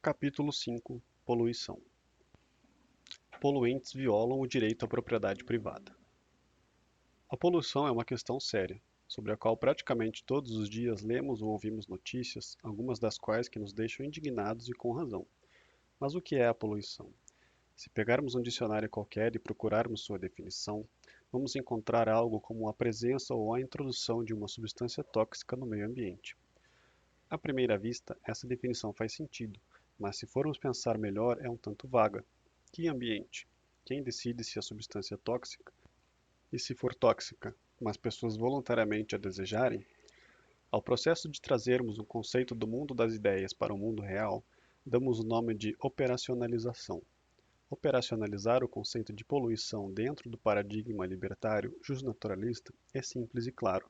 Capítulo 5 Poluição. Poluentes violam o direito à propriedade privada. A poluição é uma questão séria, sobre a qual praticamente todos os dias lemos ou ouvimos notícias, algumas das quais que nos deixam indignados e com razão. Mas o que é a poluição? Se pegarmos um dicionário qualquer e procurarmos sua definição, vamos encontrar algo como a presença ou a introdução de uma substância tóxica no meio ambiente. À primeira vista, essa definição faz sentido, mas se formos pensar melhor, é um tanto vaga. Que ambiente? Quem decide se a substância é tóxica? E se for tóxica, mas pessoas voluntariamente a desejarem? Ao processo de trazermos um conceito do mundo das ideias para o mundo real, damos o nome de operacionalização. Operacionalizar o conceito de poluição dentro do paradigma libertário justnaturalista é simples e claro.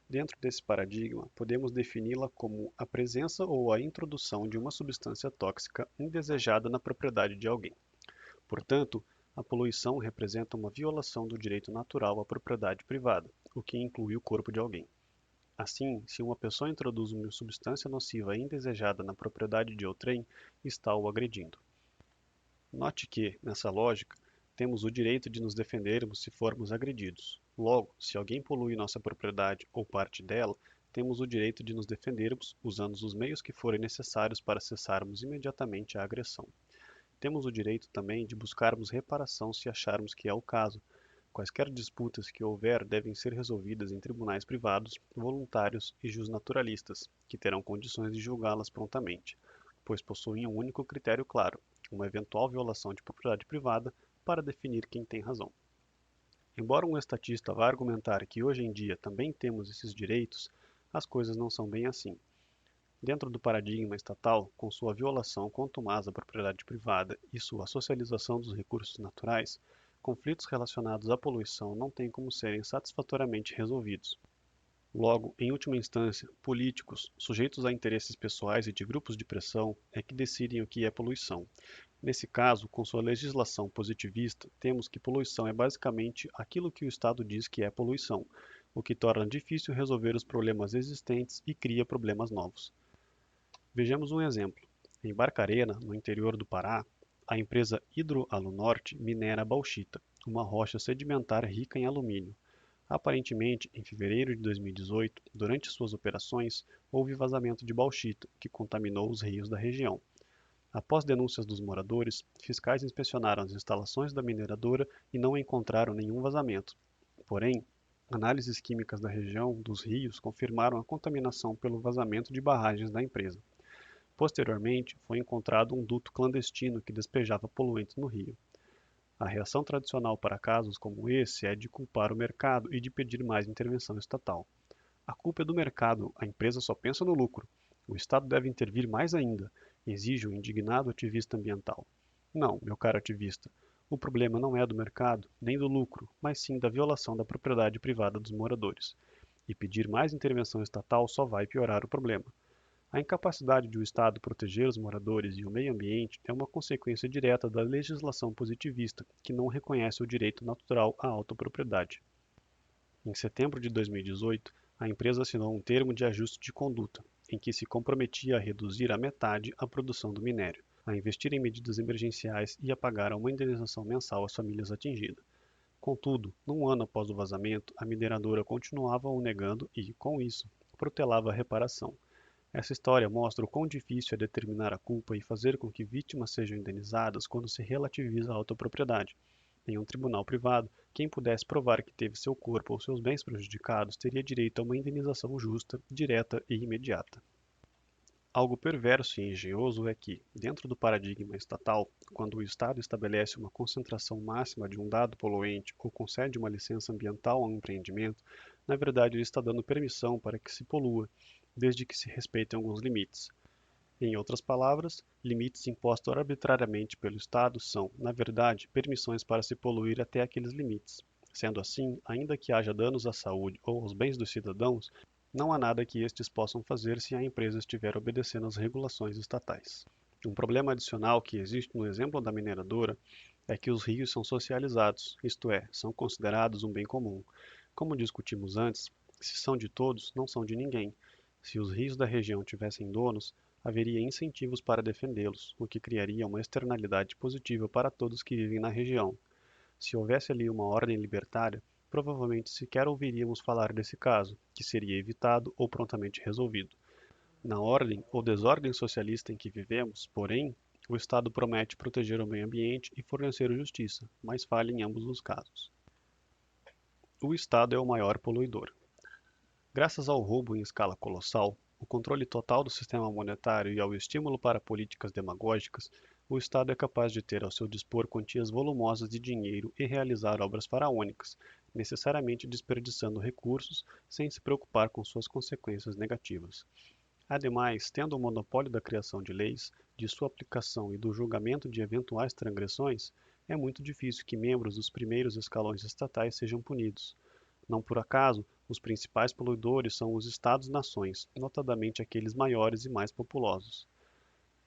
Dentro desse paradigma, podemos defini-la como a presença ou a introdução de uma substância tóxica indesejada na propriedade de alguém. Portanto, a poluição representa uma violação do direito natural à propriedade privada, o que inclui o corpo de alguém. Assim, se uma pessoa introduz uma substância nociva indesejada na propriedade de outrem, está o agredindo. Note que, nessa lógica, temos o direito de nos defendermos se formos agredidos. Logo, se alguém polui nossa propriedade ou parte dela, temos o direito de nos defendermos usando os meios que forem necessários para cessarmos imediatamente a agressão. Temos o direito também de buscarmos reparação se acharmos que é o caso. Quaisquer disputas que houver devem ser resolvidas em tribunais privados, voluntários e justnaturalistas, que terão condições de julgá-las prontamente, pois possuem um único critério claro: uma eventual violação de propriedade privada para definir quem tem razão. Embora um estatista vá argumentar que hoje em dia também temos esses direitos, as coisas não são bem assim. Dentro do paradigma estatal, com sua violação contumaz à propriedade privada e sua socialização dos recursos naturais, conflitos relacionados à poluição não têm como serem satisfatoriamente resolvidos. Logo, em última instância, políticos, sujeitos a interesses pessoais e de grupos de pressão, é que decidem o que é poluição. Nesse caso, com sua legislação positivista, temos que poluição é basicamente aquilo que o Estado diz que é poluição, o que torna difícil resolver os problemas existentes e cria problemas novos. Vejamos um exemplo. Em Barcarena, no interior do Pará, a empresa Hidroalunorte minera bauxita, uma rocha sedimentar rica em alumínio. Aparentemente, em fevereiro de 2018, durante suas operações, houve vazamento de bauxita, que contaminou os rios da região. Após denúncias dos moradores, fiscais inspecionaram as instalações da mineradora e não encontraram nenhum vazamento. Porém, análises químicas da região dos rios confirmaram a contaminação pelo vazamento de barragens da empresa. Posteriormente, foi encontrado um duto clandestino que despejava poluentes no rio. A reação tradicional para casos como esse é de culpar o mercado e de pedir mais intervenção estatal. A culpa é do mercado, a empresa só pensa no lucro. O Estado deve intervir mais ainda, exige o indignado ativista ambiental. Não, meu caro ativista, o problema não é do mercado, nem do lucro, mas sim da violação da propriedade privada dos moradores. E pedir mais intervenção estatal só vai piorar o problema. A incapacidade de o Estado proteger os moradores e o meio ambiente é uma consequência direta da legislação positivista, que não reconhece o direito natural à autopropriedade. Em setembro de 2018, a empresa assinou um termo de ajuste de conduta, em que se comprometia a reduzir à metade a produção do minério, a investir em medidas emergenciais e a pagar uma indenização mensal às famílias atingidas. Contudo, num ano após o vazamento, a mineradora continuava o negando e, com isso, protelava a reparação. Essa história mostra o quão difícil é determinar a culpa e fazer com que vítimas sejam indenizadas quando se relativiza a autopropriedade. Em um tribunal privado, quem pudesse provar que teve seu corpo ou seus bens prejudicados teria direito a uma indenização justa, direta e imediata. Algo perverso e engenhoso é que, dentro do paradigma estatal, quando o Estado estabelece uma concentração máxima de um dado poluente ou concede uma licença ambiental a um empreendimento, na verdade ele está dando permissão para que se polua, desde que se respeitem alguns limites. Em outras palavras, limites impostos arbitrariamente pelo Estado são, na verdade, permissões para se poluir até aqueles limites. Sendo assim, ainda que haja danos à saúde ou aos bens dos cidadãos, não há nada que estes possam fazer se a empresa estiver obedecendo às regulações estatais. Um problema adicional que existe no exemplo da mineradora é que os rios são socializados, isto é, são considerados um bem comum. Como discutimos antes, se são de todos, não são de ninguém. Se os rios da região tivessem donos, haveria incentivos para defendê-los, o que criaria uma externalidade positiva para todos que vivem na região. Se houvesse ali uma ordem libertária, provavelmente sequer ouviríamos falar desse caso, que seria evitado ou prontamente resolvido. Na ordem ou desordem socialista em que vivemos, porém, o Estado promete proteger o meio ambiente e fornecer justiça, mas falha em ambos os casos. O Estado é o maior poluidor. Graças ao roubo em escala colossal, o controle total do sistema monetário e ao estímulo para políticas demagógicas, o Estado é capaz de ter ao seu dispor quantias volumosas de dinheiro e realizar obras faraônicas, necessariamente desperdiçando recursos sem se preocupar com suas consequências negativas. Ademais, tendo o monopólio da criação de leis, de sua aplicação e do julgamento de eventuais transgressões, é muito difícil que membros dos primeiros escalões estatais sejam punidos. Não por acaso, os principais poluidores são os Estados-nações, notadamente aqueles maiores e mais populosos.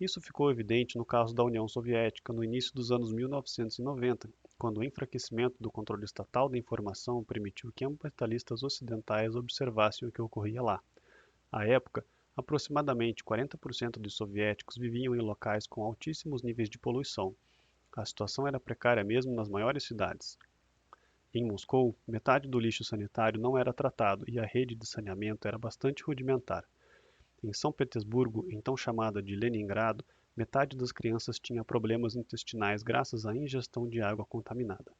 Isso ficou evidente no caso da União Soviética no início dos anos 1990, quando o enfraquecimento do controle estatal da informação permitiu que ambientalistas ocidentais observassem o que ocorria lá. À época, aproximadamente 40% dos soviéticos viviam em locais com altíssimos níveis de poluição. A situação era precária mesmo nas maiores cidades. Em Moscou, metade do lixo sanitário não era tratado e a rede de saneamento era bastante rudimentar. Em São Petersburgo, então chamada de Leningrado, metade das crianças tinha problemas intestinais graças à ingestão de água contaminada.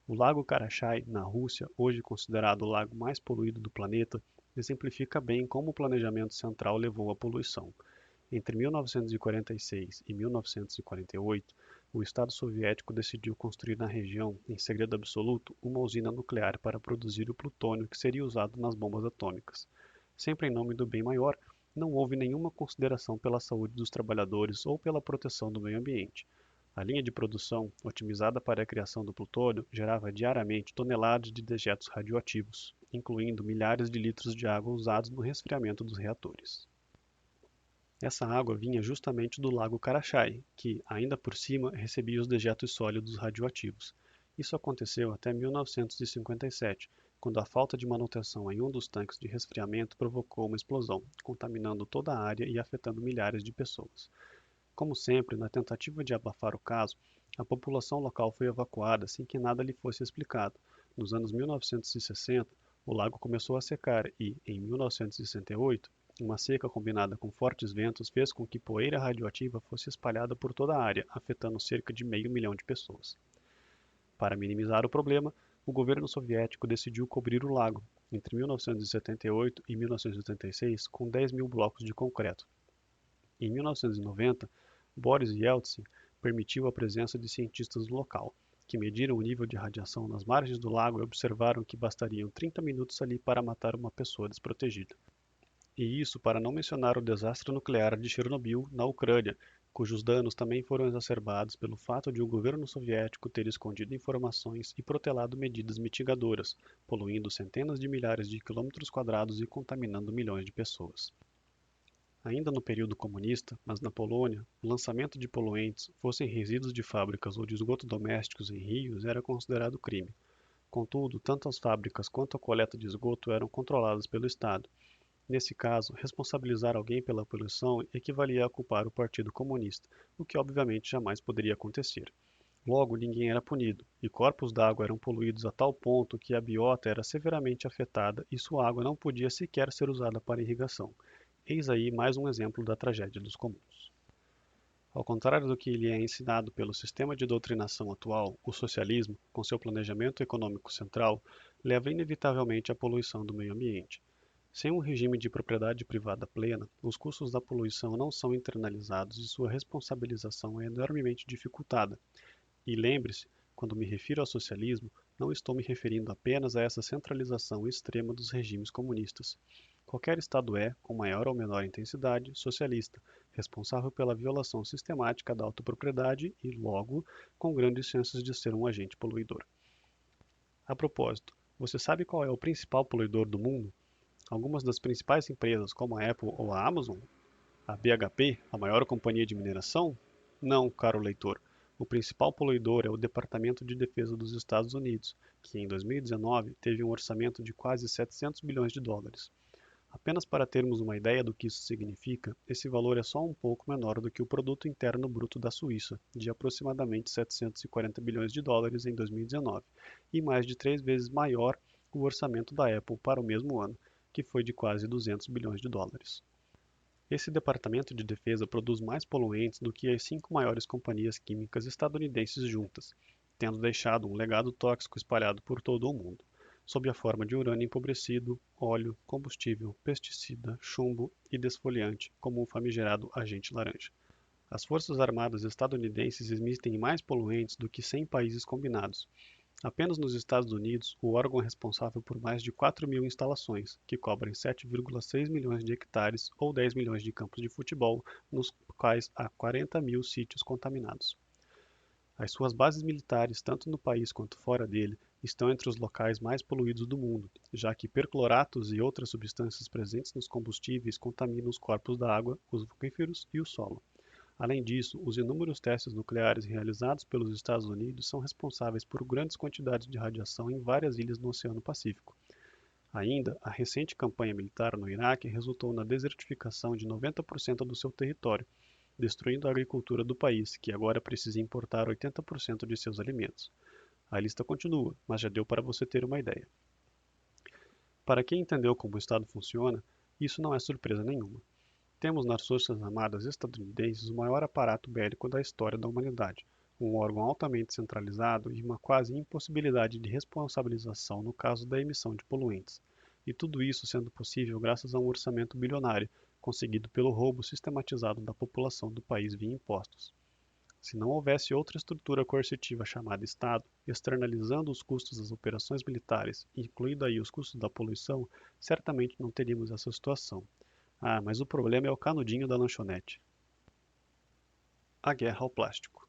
O Lago Karachay, na Rússia, hoje considerado o lago mais poluído do planeta, exemplifica bem como o planejamento central levou à poluição. Entre 1946 e 1948, o Estado soviético decidiu construir na região, em segredo absoluto, uma usina nuclear para produzir o plutônio que seria usado nas bombas atômicas. Sempre em nome do bem maior, não houve nenhuma consideração pela saúde dos trabalhadores ou pela proteção do meio ambiente. A linha de produção, otimizada para a criação do plutônio, gerava diariamente toneladas de dejetos radioativos, incluindo milhares de litros de água usados no resfriamento dos reatores. Essa água vinha justamente do lago Karachay, que, ainda por cima, recebia os dejetos sólidos radioativos. Isso aconteceu até 1957, quando a falta de manutenção em um dos tanques de resfriamento provocou uma explosão, contaminando toda a área e afetando milhares de pessoas. Como sempre, na tentativa de abafar o caso, a população local foi evacuada sem que nada lhe fosse explicado. Nos anos 1960, o lago começou a secar e, em 1968, uma seca combinada com fortes ventos fez com que poeira radioativa fosse espalhada por toda a área, afetando cerca de 500.000 de pessoas. Para minimizar o problema, o governo soviético decidiu cobrir o lago, entre 1978 e 1986, com 10.000 blocos de concreto. Em 1990, Boris Yeltsin permitiu a presença de cientistas do local, que mediram o nível de radiação nas margens do lago e observaram que bastariam 30 minutos ali para matar uma pessoa desprotegida. E isso para não mencionar o desastre nuclear de Chernobyl, na Ucrânia, cujos danos também foram exacerbados pelo fato de o governo soviético ter escondido informações e protelado medidas mitigadoras, poluindo centenas de milhares de quilômetros quadrados e contaminando milhões de pessoas. Ainda no período comunista, mas na Polônia, o lançamento de poluentes, fossem resíduos de fábricas ou de esgoto domésticos em rios, era considerado crime. Contudo, tanto as fábricas quanto a coleta de esgoto eram controladas pelo Estado. Nesse caso, responsabilizar alguém pela poluição equivalia a culpar o Partido Comunista, o que obviamente jamais poderia acontecer. Logo, ninguém era punido, e corpos d'água eram poluídos a tal ponto que a biota era severamente afetada e sua água não podia sequer ser usada para irrigação. Eis aí mais um exemplo da tragédia dos comuns. Ao contrário do que lhe é ensinado pelo sistema de doutrinação atual, o socialismo, com seu planejamento econômico central, leva inevitavelmente à poluição do meio ambiente. Sem um regime de propriedade privada plena, os custos da poluição não são internalizados e sua responsabilização é enormemente dificultada. E lembre-se, quando me refiro ao socialismo, não estou me referindo apenas a essa centralização extrema dos regimes comunistas. Qualquer Estado é, com maior ou menor intensidade, socialista, responsável pela violação sistemática da autopropriedade e, logo, com grandes chances de ser um agente poluidor. A propósito, você sabe qual é o principal poluidor do mundo? Algumas das principais empresas, como a Apple ou a Amazon? A BHP, a maior companhia de mineração? Não, caro leitor. O principal poluidor é o Departamento de Defesa dos Estados Unidos, que em 2019 teve um orçamento de quase 700 bilhões de dólares. Apenas para termos uma ideia do que isso significa, esse valor é só um pouco menor do que o produto interno bruto da Suíça, de aproximadamente 740 bilhões de dólares em 2019, e mais de 3 vezes maior o orçamento da Apple para o mesmo ano, que foi de quase 200 bilhões de dólares. Esse departamento de defesa produz mais poluentes do que as 5 maiores companhias químicas estadunidenses juntas, tendo deixado um legado tóxico espalhado por todo o mundo, sob a forma de urânio empobrecido, óleo, combustível, pesticida, chumbo e desfoliante, como o famigerado agente laranja. As Forças Armadas estadunidenses emitem mais poluentes do que 100 países combinados. Apenas nos Estados Unidos, o órgão é responsável por mais de 4.000 instalações, que cobrem 7,6 milhões de hectares ou 10 milhões de campos de futebol, nos quais há 40 mil sítios contaminados. As suas bases militares, tanto no país quanto fora dele, estão entre os locais mais poluídos do mundo, já que percloratos e outras substâncias presentes nos combustíveis contaminam os corpos da água, os aquíferos e o solo. Além disso, os inúmeros testes nucleares realizados pelos Estados Unidos são responsáveis por grandes quantidades de radiação em várias ilhas no Oceano Pacífico. Ainda, a recente campanha militar no Iraque resultou na desertificação de 90% do seu território, destruindo a agricultura do país, que agora precisa importar 80% de seus alimentos. A lista continua, mas já deu para você ter uma ideia. Para quem entendeu como o Estado funciona, isso não é surpresa nenhuma. Temos nas Forças Armadas estadunidenses o maior aparato bélico da história da humanidade, um órgão altamente centralizado e uma quase impossibilidade de responsabilização no caso da emissão de poluentes. E tudo isso sendo possível graças a um orçamento bilionário, conseguido pelo roubo sistematizado da população do país via impostos. Se não houvesse outra estrutura coercitiva chamada Estado, externalizando os custos das operações militares, incluindo aí os custos da poluição, certamente não teríamos essa situação. Ah, mas o problema é o canudinho da lanchonete. A guerra ao plástico.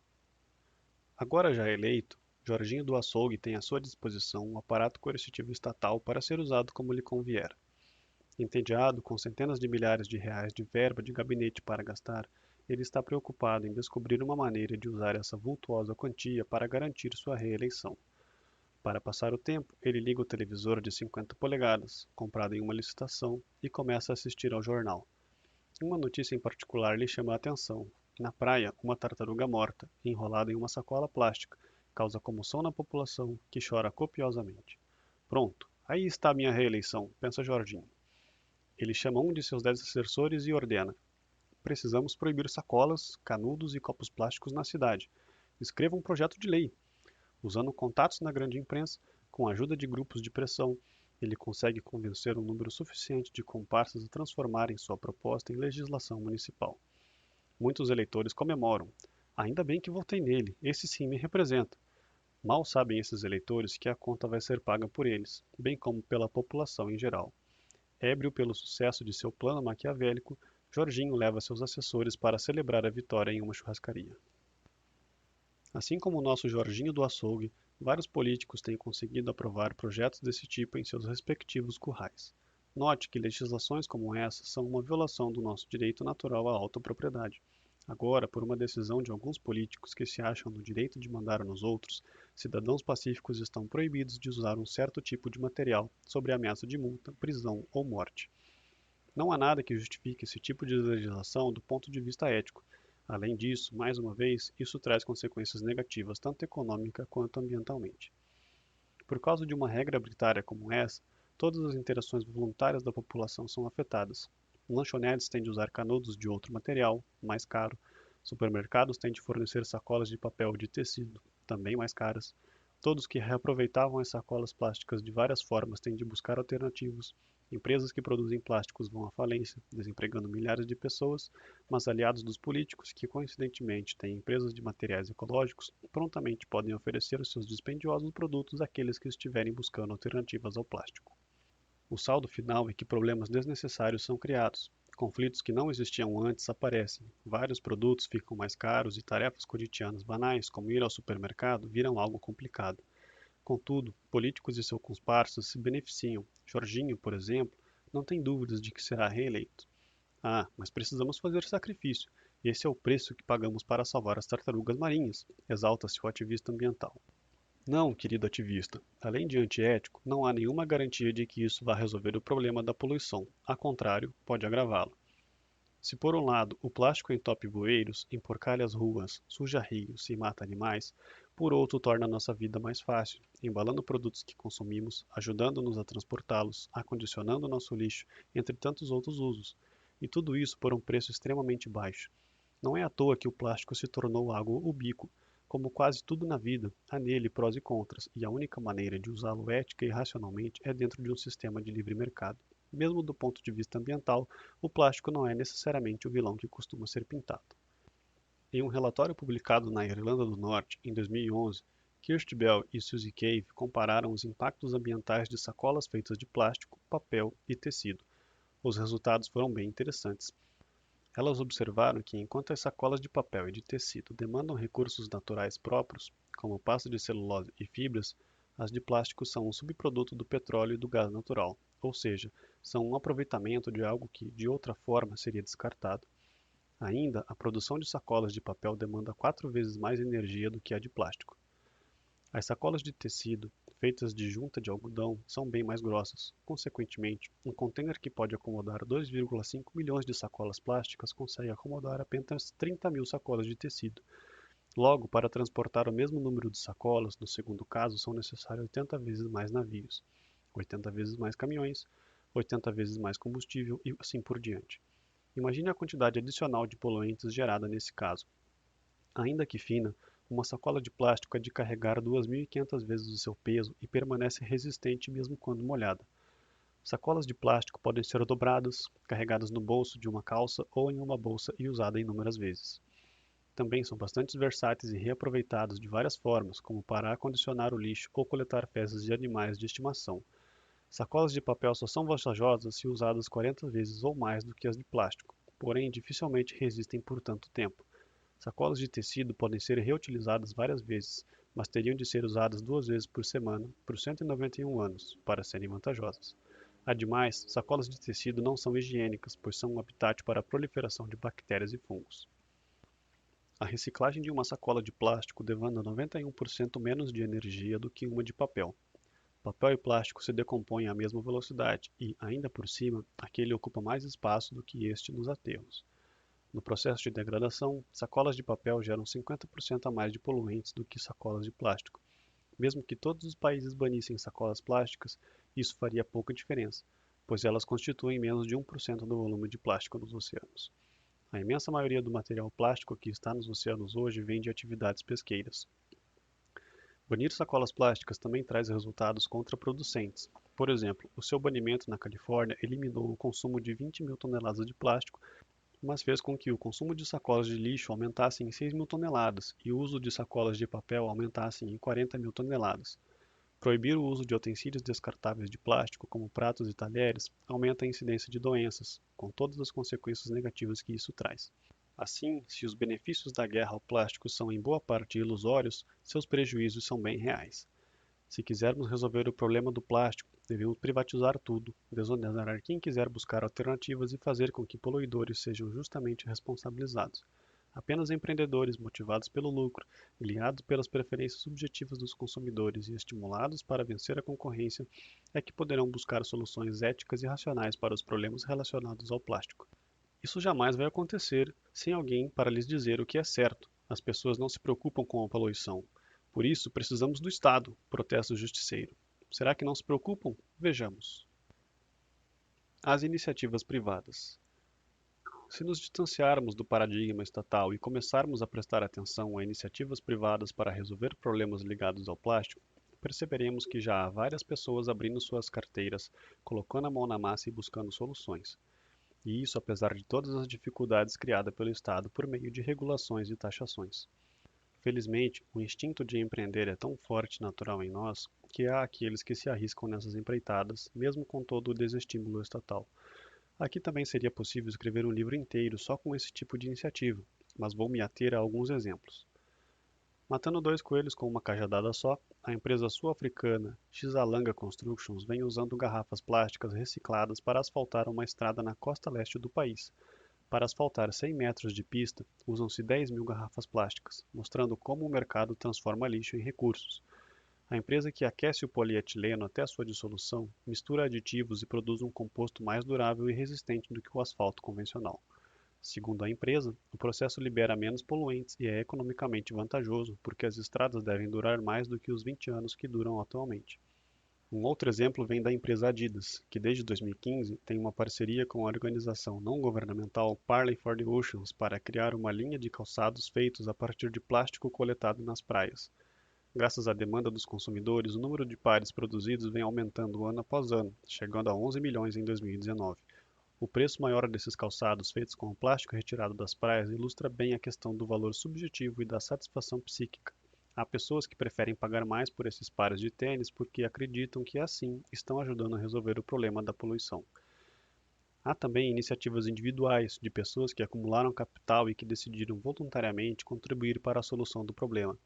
Agora já eleito, Jorginho do Açougue tem à sua disposição um aparato coercitivo estatal para ser usado como lhe convier. Entediado, com centenas de milhares de reais de verba de gabinete para gastar, ele está preocupado em descobrir uma maneira de usar essa vultuosa quantia para garantir sua reeleição. Para passar o tempo, ele liga o televisor de 50 polegadas, comprado em uma licitação, e começa a assistir ao jornal. Uma notícia em particular lhe chama a atenção. Na praia, uma tartaruga morta, enrolada em uma sacola plástica, causa comoção na população, que chora copiosamente. Pronto, aí está a minha reeleição, pensa Jorginho. Ele chama um de seus 10 assessores e ordena: precisamos proibir sacolas, canudos e copos plásticos na cidade. Escreva um projeto de lei. Usando contatos na grande imprensa, com a ajuda de grupos de pressão, ele consegue convencer um número suficiente de comparsas a transformarem sua proposta em legislação municipal. Muitos eleitores comemoram. Ainda bem que votei nele, esse sim me representa. Mal sabem esses eleitores que a conta vai ser paga por eles, bem como pela população em geral. Ébrio pelo sucesso de seu plano maquiavélico, Jorginho leva seus assessores para celebrar a vitória em uma churrascaria. Assim como o nosso Jorginho do Açougue, vários políticos têm conseguido aprovar projetos desse tipo em seus respectivos currais. Note que legislações como essa são uma violação do nosso direito natural à autopropriedade. Agora, por uma decisão de alguns políticos que se acham no direito de mandar nos outros, cidadãos pacíficos estão proibidos de usar um certo tipo de material sob ameaça de multa, prisão ou morte. Não há nada que justifique esse tipo de legislação do ponto de vista ético. Além disso, mais uma vez, isso traz consequências negativas tanto econômica quanto ambientalmente. Por causa de uma regra arbitrária como essa, todas as interações voluntárias da população são afetadas. Lanchonetes têm de usar canudos de outro material, mais caro. Supermercados têm de fornecer sacolas de papel ou de tecido, também mais caras. Todos que reaproveitavam as sacolas plásticas de várias formas têm de buscar alternativos. Empresas que produzem plásticos vão à falência, desempregando milhares de pessoas, mas aliados dos políticos, que coincidentemente têm empresas de materiais ecológicos, prontamente podem oferecer os seus dispendiosos produtos àqueles que estiverem buscando alternativas ao plástico. O saldo final é que problemas desnecessários são criados. Conflitos que não existiam antes aparecem, vários produtos ficam mais caros e tarefas cotidianas banais, como ir ao supermercado, viram algo complicado. Contudo, políticos e seus comparsas se beneficiam. Jorginho, por exemplo, não tem dúvidas de que será reeleito. Ah, mas precisamos fazer sacrifício. Esse é o preço que pagamos para salvar as tartarugas marinhas, exalta-se o ativista ambiental. Não, querido ativista. Além de antiético, não há nenhuma garantia de que isso vá resolver o problema da poluição. Ao contrário, pode agravá-lo. Se por um lado o plástico entope bueiros, emporcalha as ruas, suja rios e mata animais, por outro torna a nossa vida mais fácil, embalando produtos que consumimos, ajudando-nos a transportá-los, acondicionando nosso lixo, entre tantos outros usos. E tudo isso por um preço extremamente baixo. Não é à toa que o plástico se tornou algo ubíquo. Como quase tudo na vida, há nele prós e contras, e a única maneira de usá-lo ética e racionalmente é dentro de um sistema de livre mercado. Mesmo do ponto de vista ambiental, o plástico não é necessariamente o vilão que costuma ser pintado. Em um relatório publicado na Irlanda do Norte, em 2011, Kirsty Bell e Suzy Cave compararam os impactos ambientais de sacolas feitas de plástico, papel e tecido. Os resultados foram bem interessantes. Elas observaram que, enquanto as sacolas de papel e de tecido demandam recursos naturais próprios, como pasta de celulose e fibras, as de plástico são um subproduto do petróleo e do gás natural, ou seja, são um aproveitamento de algo que, de outra forma, seria descartado. Ainda, a produção de sacolas de papel demanda 4 vezes mais energia do que a de plástico. As sacolas de tecido, feitas de junta de algodão, são bem mais grossas. Consequentemente, um container que pode acomodar 2,5 milhões de sacolas plásticas consegue acomodar apenas 30 mil sacolas de tecido. Logo, para transportar o mesmo número de sacolas, no segundo caso, são necessários 80 vezes mais navios, 80 vezes mais caminhões, 80 vezes mais combustível e assim por diante. Imagine a quantidade adicional de poluentes gerada nesse caso. Ainda que fina, uma sacola de plástico é de carregar 2.500 vezes o seu peso e permanece resistente mesmo quando molhada. Sacolas de plástico podem ser dobradas, carregadas no bolso de uma calça ou em uma bolsa e usadas inúmeras vezes. Também são bastante versáteis e reaproveitadas de várias formas, como para acondicionar o lixo ou coletar fezes de animais de estimação. Sacolas de papel só são vantajosas se usadas 40 vezes ou mais do que as de plástico, porém dificilmente resistem por tanto tempo. Sacolas de tecido podem ser reutilizadas várias vezes, mas teriam de ser usadas 2 vezes por semana por 191 anos para serem vantajosas. Ademais, sacolas de tecido não são higiênicas, pois são um habitat para a proliferação de bactérias e fungos. A reciclagem de uma sacola de plástico demanda 91% menos de energia do que uma de papel. Papel e plástico se decompõem à mesma velocidade e, ainda por cima, aquele ocupa mais espaço do que este nos aterros. No processo de degradação, sacolas de papel geram 50% a mais de poluentes do que sacolas de plástico. Mesmo que todos os países banissem sacolas plásticas, isso faria pouca diferença, pois elas constituem menos de 1% do volume de plástico nos oceanos. A imensa maioria do material plástico que está nos oceanos hoje vem de atividades pesqueiras. Banir sacolas plásticas também traz resultados contraproducentes. Por exemplo, o seu banimento na Califórnia eliminou o consumo de 20 mil toneladas de plástico, mas fez com que o consumo de sacolas de lixo aumentasse em 6 mil toneladas e o uso de sacolas de papel aumentasse em 40 mil toneladas. Proibir o uso de utensílios descartáveis de plástico, como pratos e talheres, aumenta a incidência de doenças, com todas as consequências negativas que isso traz. Assim, se os benefícios da guerra ao plástico são em boa parte ilusórios, seus prejuízos são bem reais. Se quisermos resolver o problema do plástico, devemos privatizar tudo, desonerar quem quiser buscar alternativas e fazer com que poluidores sejam justamente responsabilizados. Apenas empreendedores motivados pelo lucro, guiados pelas preferências subjetivas dos consumidores e estimulados para vencer a concorrência, é que poderão buscar soluções éticas e racionais para os problemas relacionados ao plástico. Isso jamais vai acontecer sem alguém para lhes dizer o que é certo. As pessoas não se preocupam com a poluição. Por isso, precisamos do Estado, protesta o justiceiro. Será que não se preocupam? Vejamos. As iniciativas privadas. Se nos distanciarmos do paradigma estatal e começarmos a prestar atenção a iniciativas privadas para resolver problemas ligados ao plástico, perceberemos que já há várias pessoas abrindo suas carteiras, colocando a mão na massa e buscando soluções. E isso apesar de todas as dificuldades criadas pelo Estado por meio de regulações e taxações. Felizmente, o instinto de empreender é tão forte e natural em nós que há aqueles que se arriscam nessas empreitadas, mesmo com todo o desestímulo estatal. Aqui também seria possível escrever um livro inteiro só com esse tipo de iniciativa, mas vou me ater a alguns exemplos. Matando dois coelhos com uma cajadada só, a empresa sul-africana Xalanga Constructions vem usando garrafas plásticas recicladas para asfaltar uma estrada na costa leste do país. Para asfaltar 100 metros de pista, usam-se 10 mil garrafas plásticas, mostrando como o mercado transforma lixo em recursos. A empresa que aquece o polietileno até a sua dissolução mistura aditivos e produz um composto mais durável e resistente do que o asfalto convencional. Segundo a empresa, o processo libera menos poluentes e é economicamente vantajoso porque as estradas devem durar mais do que os 20 anos que duram atualmente. Um outro exemplo vem da empresa Adidas, que desde 2015 tem uma parceria com a organização não governamental Parley for the Oceans para criar uma linha de calçados feitos a partir de plástico coletado nas praias. Graças à demanda dos consumidores, o número de pares produzidos vem aumentando ano após ano, chegando a 11 milhões em 2019. O preço maior desses calçados feitos com o plástico retirado das praias ilustra bem a questão do valor subjetivo e da satisfação psíquica. Há pessoas que preferem pagar mais por esses pares de tênis porque acreditam que assim estão ajudando a resolver o problema da poluição. Há também iniciativas individuais de pessoas que acumularam capital e que decidiram voluntariamente contribuir para a solução do problema.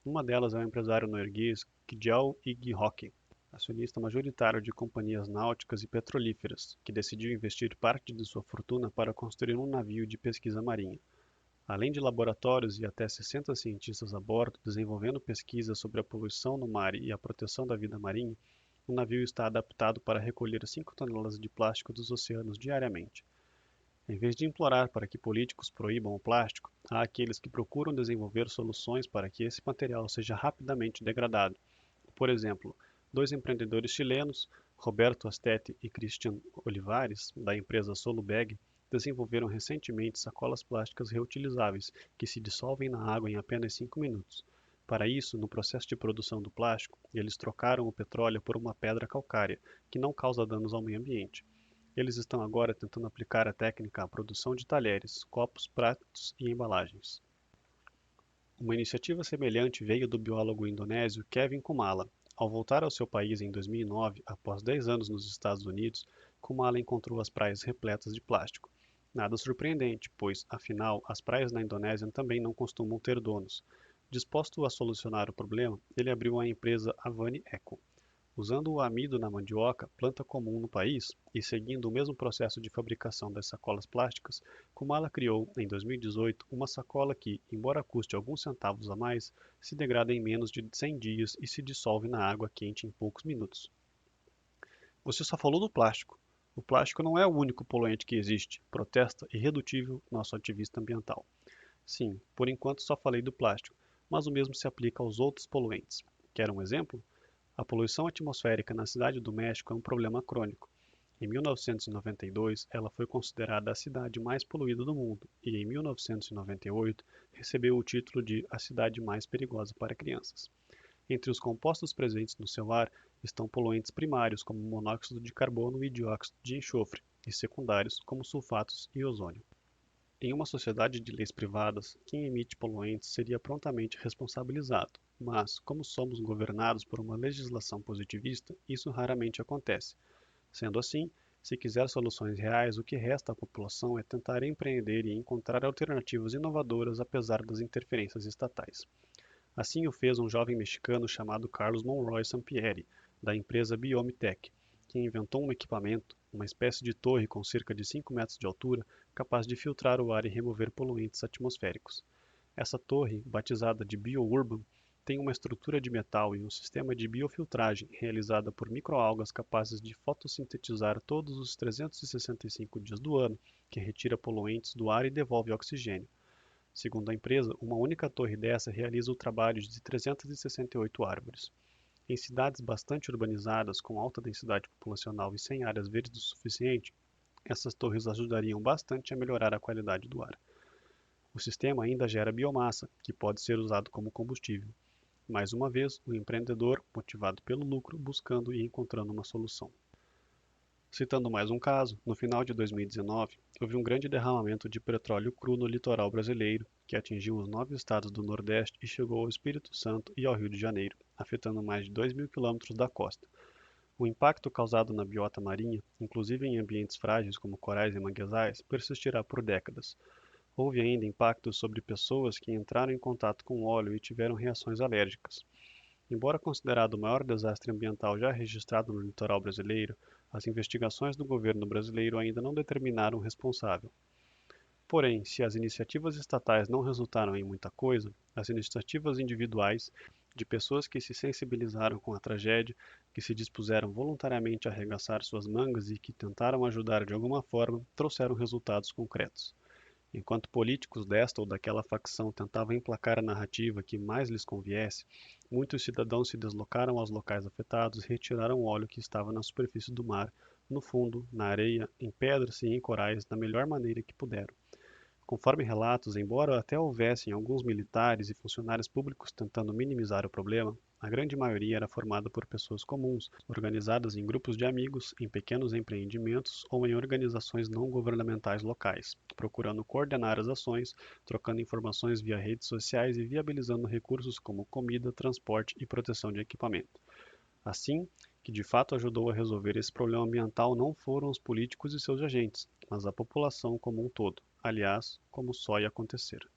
Uma delas é o empresário norueguês Kjell Ig Hockey, acionista majoritário de companhias náuticas e petrolíferas, que decidiu investir parte de sua fortuna para construir um navio de pesquisa marinha. Além de laboratórios e até 60 cientistas a bordo desenvolvendo pesquisas sobre a poluição no mar e a proteção da vida marinha, o navio está adaptado para recolher 5 toneladas de plástico dos oceanos diariamente. Em vez de implorar para que políticos proíbam o plástico, há aqueles que procuram desenvolver soluções para que esse material seja rapidamente degradado. Por exemplo, dois empreendedores chilenos, Roberto Astetti e Christian Olivares, da empresa Solubeg, desenvolveram recentemente sacolas plásticas reutilizáveis que se dissolvem na água em apenas 5 minutos. Para isso, no processo de produção do plástico, eles trocaram o petróleo por uma pedra calcária, que não causa danos ao meio ambiente. Eles estão agora tentando aplicar a técnica à produção de talheres, copos, pratos e embalagens. Uma iniciativa semelhante veio do biólogo indonésio Kevin Kumala. Ao voltar ao seu país em 2009, após 10 anos nos Estados Unidos, Kumala encontrou as praias repletas de plástico. Nada surpreendente, pois, afinal, as praias na Indonésia também não costumam ter donos. Disposto a solucionar o problema, ele abriu a empresa Avani Eco. Usando o amido na mandioca, planta comum no país, e seguindo o mesmo processo de fabricação das sacolas plásticas, Kumala criou, em 2018, uma sacola que, embora custe alguns centavos a mais, se degrada em menos de 100 dias e se dissolve na água quente em poucos minutos. Você só falou do plástico. O plástico não é o único poluente que existe, protesta irredutível nosso ativista ambiental. Sim, por enquanto só falei do plástico, mas o mesmo se aplica aos outros poluentes. Quer um exemplo? A poluição atmosférica na Cidade do México é um problema crônico. Em 1992, ela foi considerada a cidade mais poluída do mundo e, em 1998, recebeu o título de a cidade mais perigosa para crianças. Entre os compostos presentes no seu ar estão poluentes primários como monóxido de carbono e dióxido de enxofre, e secundários como sulfatos e ozônio. Em uma sociedade de leis privadas, quem emite poluentes seria prontamente responsabilizado, mas, como somos governados por uma legislação positivista, isso raramente acontece. Sendo assim, se quiser soluções reais, o que resta à população é tentar empreender e encontrar alternativas inovadoras apesar das interferências estatais. Assim o fez um jovem mexicano chamado Carlos Monroy Sampieri, da empresa Biomitech, que inventou um equipamento, uma espécie de torre com cerca de 5 metros de altura, capaz de filtrar o ar e remover poluentes atmosféricos. Essa torre, batizada de BioUrban, tem uma estrutura de metal e um sistema de biofiltragem realizada por microalgas capazes de fotossintetizar todos os 365 dias do ano, que retira poluentes do ar e devolve oxigênio. Segundo a empresa, uma única torre dessa realiza o trabalho de 368 árvores. Em cidades bastante urbanizadas, com alta densidade populacional e sem áreas verdes o suficiente, essas torres ajudariam bastante a melhorar a qualidade do ar. O sistema ainda gera biomassa, que pode ser usado como combustível. Mais uma vez, o empreendedor, motivado pelo lucro, buscando e encontrando uma solução. Citando mais um caso, no final de 2019, houve um grande derramamento de petróleo cru no litoral brasileiro, que atingiu os 9 estados do Nordeste e chegou ao Espírito Santo e ao Rio de Janeiro, afetando mais de 2.000 quilômetros da costa. O impacto causado na biota marinha, inclusive em ambientes frágeis como corais e manguezais, persistirá por décadas. Houve ainda impactos sobre pessoas que entraram em contato com o óleo e tiveram reações alérgicas. Embora considerado o maior desastre ambiental já registrado no litoral brasileiro, as investigações do governo brasileiro ainda não determinaram o responsável. Porém, se as iniciativas estatais não resultaram em muita coisa, as iniciativas individuais, de pessoas que se sensibilizaram com a tragédia, que se dispuseram voluntariamente a arregaçar suas mangas e que tentaram ajudar de alguma forma, trouxeram resultados concretos. Enquanto políticos desta ou daquela facção tentavam emplacar a narrativa que mais lhes conviesse, muitos cidadãos se deslocaram aos locais afetados e retiraram o óleo que estava na superfície do mar, no fundo, na areia, em pedras e em corais, da melhor maneira que puderam. Conforme relatos, embora até houvessem alguns militares e funcionários públicos tentando minimizar o problema, a grande maioria era formada por pessoas comuns, organizadas em grupos de amigos, em pequenos empreendimentos ou em organizações não governamentais locais, procurando coordenar as ações, trocando informações via redes sociais e viabilizando recursos como comida, transporte e proteção de equipamento. Assim, que de fato ajudou a resolver esse problema ambiental não foram os políticos e seus agentes, mas a população como um todo. Aliás, como só ia acontecer.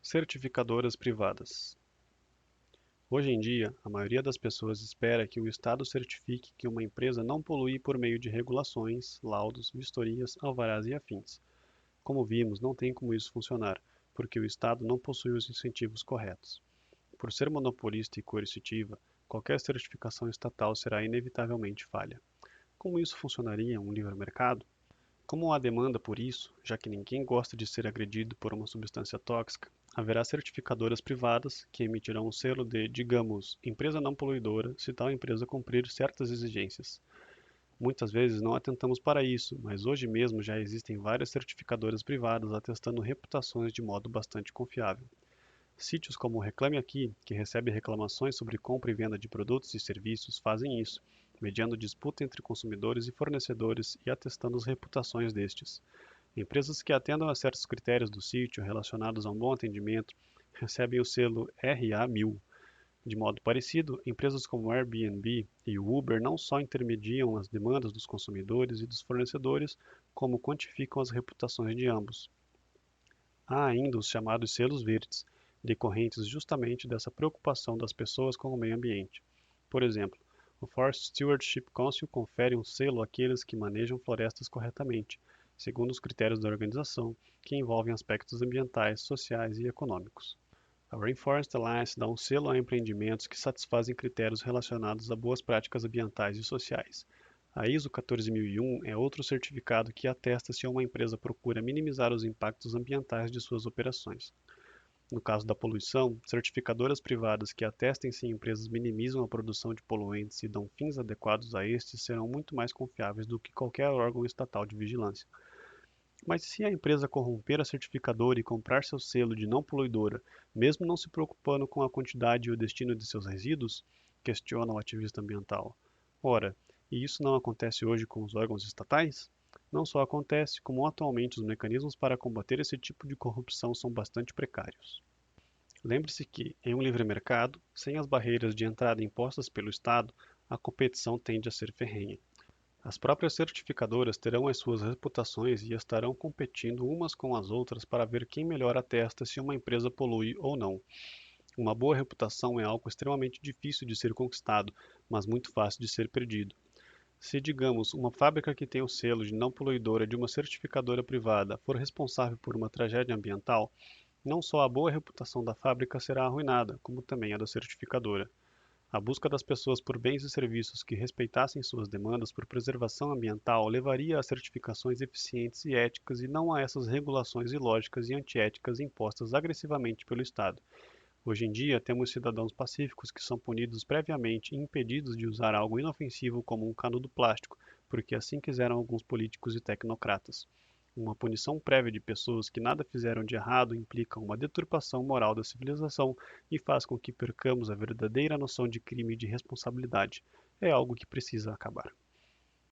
Certificadoras privadas. Hoje em dia, a maioria das pessoas espera que o Estado certifique que uma empresa não polui por meio de regulações, laudos, vistorias, alvarás e afins. Como vimos, não tem como isso funcionar, porque o Estado não possui os incentivos corretos. Por ser monopolista e coercitiva, qualquer certificação estatal será inevitavelmente falha. Como isso funcionaria em um livre mercado? Como há demanda por isso, já que ninguém gosta de ser agredido por uma substância tóxica, haverá certificadoras privadas que emitirão um selo de, digamos, empresa não poluidora se tal empresa cumprir certas exigências. Muitas vezes não atentamos para isso, mas hoje mesmo já existem várias certificadoras privadas atestando reputações de modo bastante confiável. Sítios como o Reclame Aqui, que recebe reclamações sobre compra e venda de produtos e serviços, fazem isso, mediando disputa entre consumidores e fornecedores e atestando as reputações destes. Empresas que atendam a certos critérios do sítio relacionados a um bom atendimento recebem o selo RA1000. De modo parecido, empresas como o Airbnb e o Uber não só intermediam as demandas dos consumidores e dos fornecedores, como quantificam as reputações de ambos. Há ainda os chamados selos verdes, decorrentes justamente dessa preocupação das pessoas com o meio ambiente. Por exemplo, o Forest Stewardship Council confere um selo àqueles que manejam florestas corretamente, segundo os critérios da organização, que envolvem aspectos ambientais, sociais e econômicos. A Rainforest Alliance dá um selo a empreendimentos que satisfazem critérios relacionados a boas práticas ambientais e sociais. A ISO 14001 é outro certificado que atesta se uma empresa procura minimizar os impactos ambientais de suas operações. No caso da poluição, certificadoras privadas que atestem se empresas minimizam a produção de poluentes e dão fins adequados a estes serão muito mais confiáveis do que qualquer órgão estatal de vigilância. Mas se a empresa corromper a certificadora e comprar seu selo de não poluidora, mesmo não se preocupando com a quantidade e o destino de seus resíduos? Questiona o ativista ambiental. Ora, e isso não acontece hoje com os órgãos estatais? Não só acontece, como atualmente os mecanismos para combater esse tipo de corrupção são bastante precários. Lembre-se que, em um livre mercado, sem as barreiras de entrada impostas pelo Estado, a competição tende a ser ferrenha. As próprias certificadoras terão as suas reputações e estarão competindo umas com as outras para ver quem melhor atesta se uma empresa polui ou não. Uma boa reputação é algo extremamente difícil de ser conquistado, mas muito fácil de ser perdido. Se, digamos, uma fábrica que tem o selo de não poluidora de uma certificadora privada for responsável por uma tragédia ambiental, não só a boa reputação da fábrica será arruinada, como também a da certificadora. A busca das pessoas por bens e serviços que respeitassem suas demandas por preservação ambiental levaria a certificações eficientes e éticas e não a essas regulações ilógicas e antiéticas impostas agressivamente pelo Estado. Hoje em dia, temos cidadãos pacíficos que são punidos previamente e impedidos de usar algo inofensivo como um canudo plástico, porque assim quiseram alguns políticos e tecnocratas. Uma punição prévia de pessoas que nada fizeram de errado implica uma deturpação moral da civilização e faz com que percamos a verdadeira noção de crime e de responsabilidade. É algo que precisa acabar.